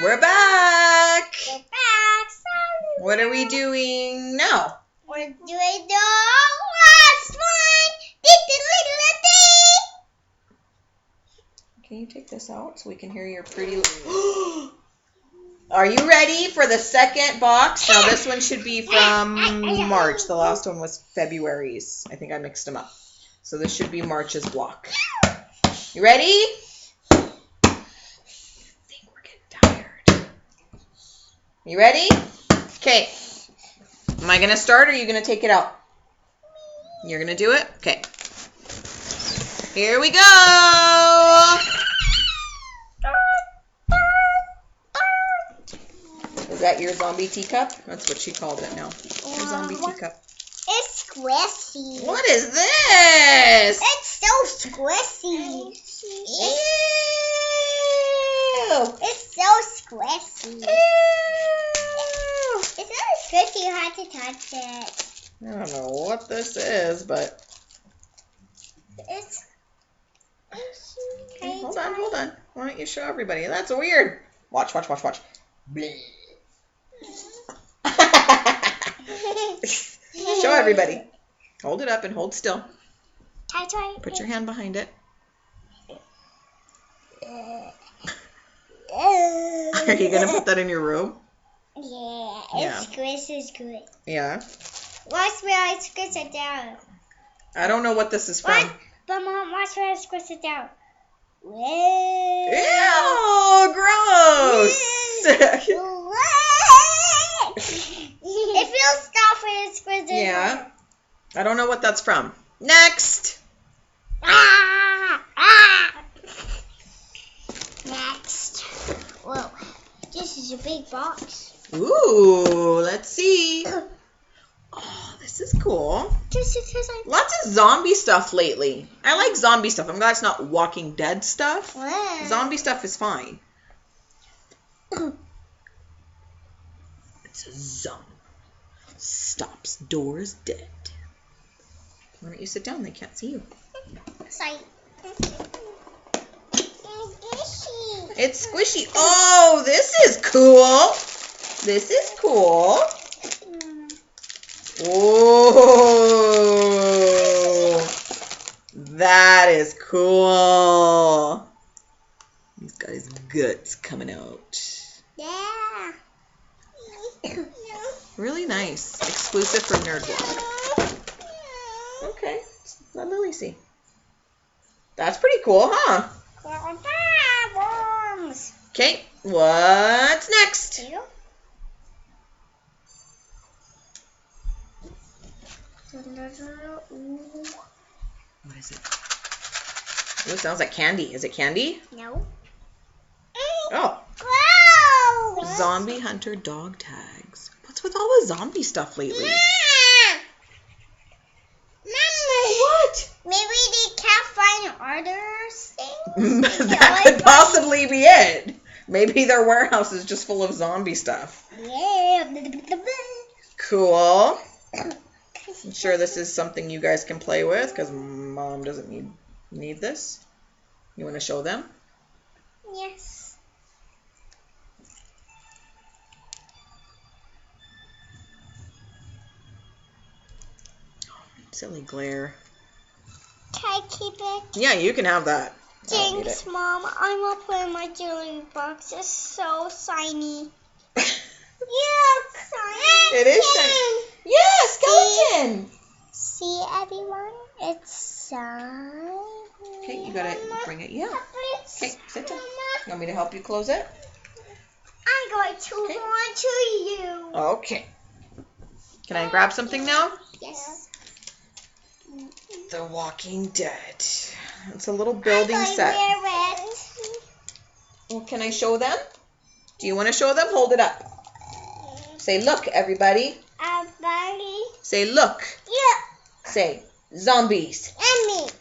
We're back. We're back. What are we doing now? We're doing the last one. Can you take this out so we can hear your pretty... Are you ready for the second box? Now this one should be from March. The last one was February's. I think I mixed them up. So this should be March's block. You ready? I think we're getting tired. You ready? Okay. Am I going to start or are you going to take it out? You're going to do it? Okay. Here we go. Is that your zombie teacup? That's what she called it now. Your zombie teacup. It's squishy. What is this? It's so squishy. Ew. It's so squishy. Ew. It's not squishy. You have to touch it. I don't know what this is, but... It's... Okay, hold on. Why don't you show everybody? That's weird. Watch. Show everybody. Hold it up and hold still. Put your hand behind it. Are you going to put that in your room? Yeah, Yeah. it squishes good. Yeah. Watch where I squish it down. I don't know what this is from. What? But Mom, watch where I squish it down. Ew, gross. It feels soft when it squishes. Yeah. I don't know what that's from. Next. Next. Whoa. This is a big box. Ooh, let's see. Oh, this is cool. Just because I... Lots of zombie stuff lately. I like zombie stuff. I'm glad it's not Walking Dead stuff. Wow. Zombie stuff is fine. It's a zombie. Stops doors dead. Why don't you sit down? They can't see you. Sorry. It's squishy. Oh, this is cool. This is cool. Oh, that is cool. He's got his guts coming out. Yeah. Really nice. Exclusive for NerdBlock. Okay. Let Lily see. That's pretty cool, huh? Worms. Okay. What's next? Here. What is it? Oh, it sounds like candy. Is it candy? No. Oh. Wow. Zombie Hunter dog tags. What's with all the zombie stuff lately? Mama. What? Maybe they can't find other things. That could possibly be it. Maybe their warehouse is just full of zombie stuff. Yeah. Cool. I'm sure this is something you guys can play with because Mom doesn't need this. You want to show them? Yes. Silly glare. Can I keep it? Yeah, you can have that. I don't need Thanks, it. Mom. I'm gonna put in my jewelry box. It's so shiny. Yeah, shiny. It is shiny. Yeah, skeleton. See, everyone? It's shiny. Okay, you gotta bring it. Yeah. Okay, sit down. You want me to help you close it? I'm going to run to you. Okay. Can I grab something now? Yes. The Walking Dead. It's a little building set. Wear it. Well, can I show them? Do you want to show them? Hold it up. Say, look, everybody. Everybody. Say, look. Yeah. Say, zombies. And meat.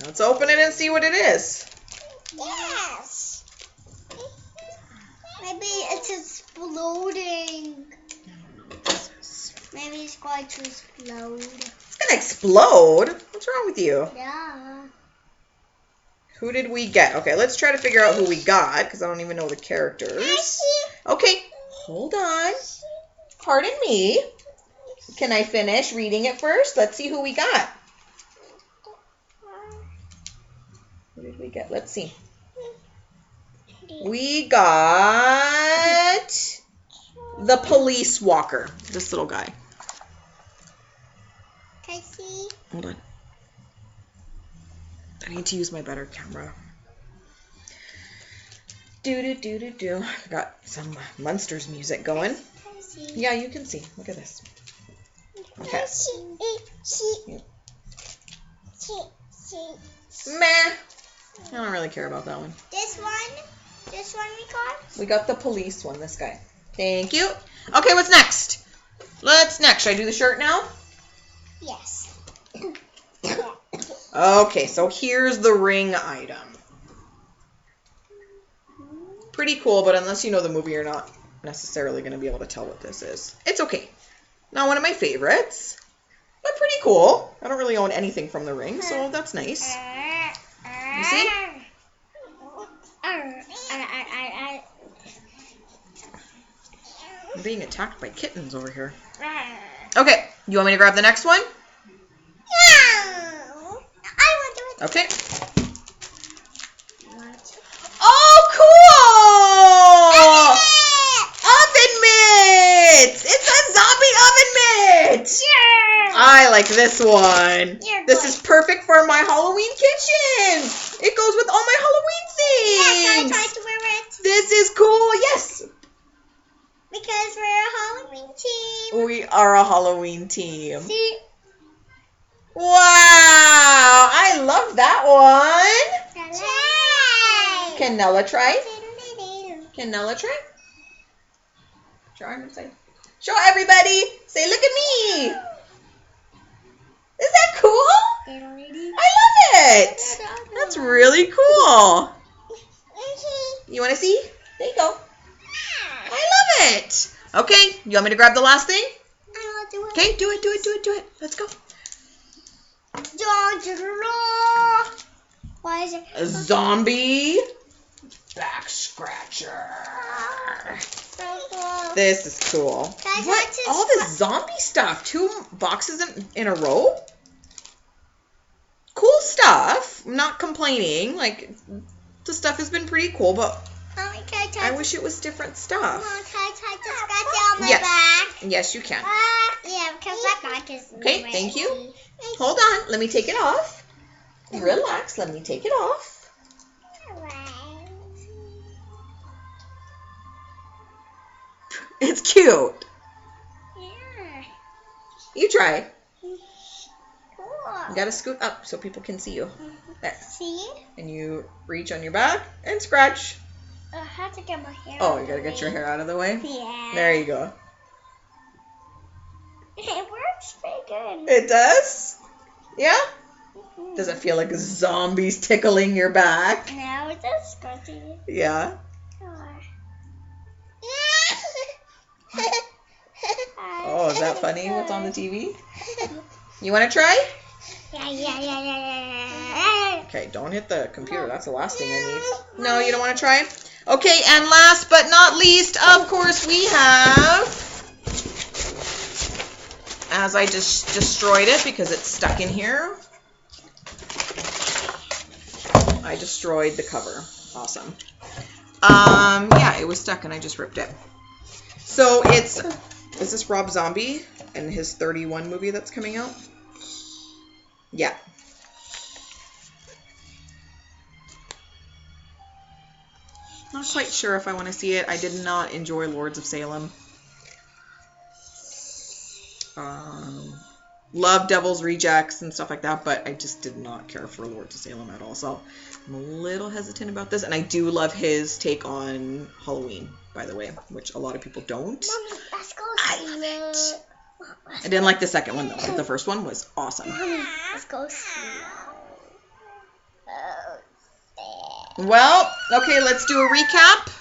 Let's open it and see what it is. Yes. Maybe it's exploding. Maybe it's going to explode. It's gonna explode? What's wrong with you? Yeah. Who did we get? Okay, let's try to figure out who we got, because I don't even know the characters. Okay, hold on. Pardon me. Can I finish reading it first? Let's see who we got. Who did we get? Let's see. We got the police walker. This little guy. Can I see? Hold on. I need to use my better camera. Do. I got some Munsters music going. Can I see? Yeah, you can see. Look at this. Okay. See. Meh. I don't really care about that one. This one we got? We got the police one, this guy. Thank you. Okay, what's next? Should I do the shirt now? Yes. Okay, so here's the ring item. Pretty cool, but unless you know the movie, you're not necessarily going to be able to tell what this is. It's okay. Not one of my favorites, but pretty cool. I don't really own anything from the ring, so that's nice. You see? I'm being attacked by kittens over here. Okay, you want me to grab the next one? No. I want to do it. Okay. Oh, cool! Oven mitts! It's a zombie oven mitt! Yeah. I like this one. You're This good. is perfect for my Halloween kitchen. It goes with all my Halloween things. Yes, I tried to wear it. This is cool. Yes. Because we're a Halloween team. We are a Halloween team. See? Wow. I love that one. Try. Can Nella try? Can Nella try? Put your arm inside. Show everybody. Say, look at me. Is that cool? I love it. That's really cool. You want to see? There you go. I love it. Okay, you want me to grab the last thing? I want to do it. Okay, do it. Let's go. What is it? A zombie back scratcher. So cool. This is cool. Guys, What? what's this All this zombie stuff. 2 boxes in a row? Cool stuff. I'm not complaining. Like, the stuff has been pretty cool, but Mommy, can I I touch? wish it was different Mom, stuff. can I touch the scratch on my Yes. back? Yes, you can. Yeah, because my back is Okay, thank you. Hold on. Let me take it off. Relax. Let me take it off. It's cute. Yeah. You try. Cool. You gotta scoot up so people can see you. There. See? And you reach on your back and scratch. I have to get my hair. Oh, you gotta get your hair out of the way? Yeah. There you go. It works pretty good. It does? Yeah? Does it feel like zombies tickling your back? No, it's just scratchy. Yeah. Oh, is that funny? What's on the TV? You wanna try? Yeah. Okay, don't hit the computer. That's the last thing I need. No, you don't want to try? Okay, and last but not least, of course, we have, as I just destroyed it because it's stuck in here, I destroyed the cover. Awesome. Yeah, it was stuck and I just ripped it. So is this Rob Zombie and his 31 movie that's coming out? Yeah. Not quite sure if I want to see it. I did not enjoy Lords of Salem. Love Devil's Rejects and stuff like that, but I just did not care for Lords of Salem at all. So I'm a little hesitant about this. And I do love his take on Halloween, by the way, which a lot of people don't. Mommy, let's go I see love it. I didn't like the second one, though. But the first one was awesome. Mommy, let's go see it. Well, okay, let's do a recap.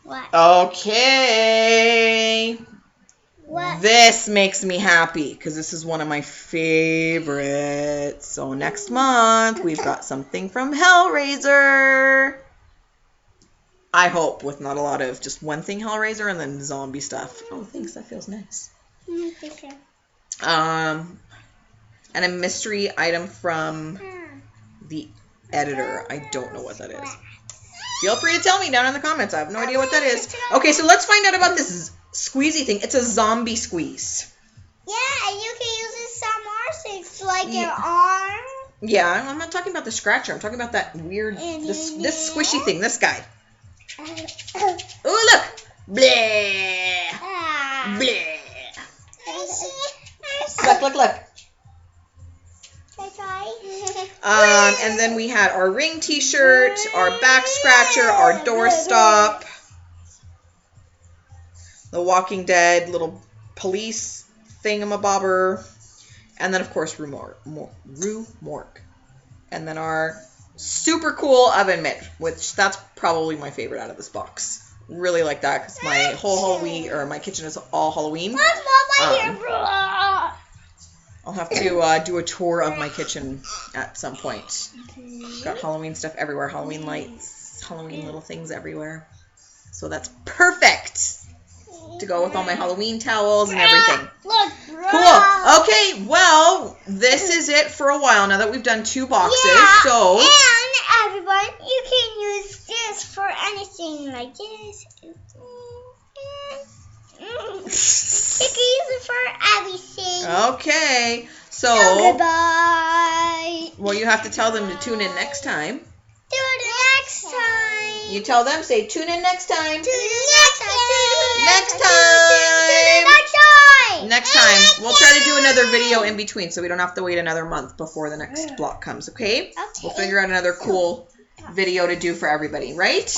What? Okay. What? This makes me happy because this is one of my favorites. So next month we've got something from Hellraiser. I hope with not a lot of just one thing Hellraiser and then zombie stuff. Oh, thanks. That feels nice. And a mystery item from the editor. I don't know what that is. Feel free to tell me down in the comments. I have no idea what that is. Okay, so let's find out about this squeezy thing. It's a zombie squeeze. Yeah, you can use it somewhere. So it's like your arm. Yeah, I'm not talking about the scratcher. I'm talking about that weird, this squishy thing. This guy. Oh, look. Bleh. Bleh. Look. And then we had our ring t-shirt, our back scratcher, our doorstop, the Walking Dead little police thingamabobber, and then of course Rue Morgue. And then our super cool oven mitt, which that's probably my favorite out of this box. Really like that because my whole Halloween, or my kitchen is all Halloween. I'll have to do a tour of my kitchen at some point. Got Halloween stuff everywhere, Halloween lights, Halloween little things everywhere. So that's perfect to go with all my Halloween towels and everything. Cool. Okay, well, this is it for a while now that we've done 2 boxes. Yeah, so and everyone, you can use this for anything like this. You can use it for everything. Okay, so Goodbye. well, you have to tell them to tune in next time. Tune in next time. You tell them, say tune in next time. Tune in next time. Next time. We'll try to do another video in between so we don't have to wait another month before the next block comes, okay? We'll figure out another cool video to do for everybody, right?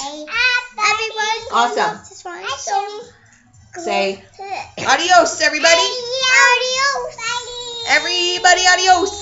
Awesome. Say adios, everybody. Adios. Everybody, adios.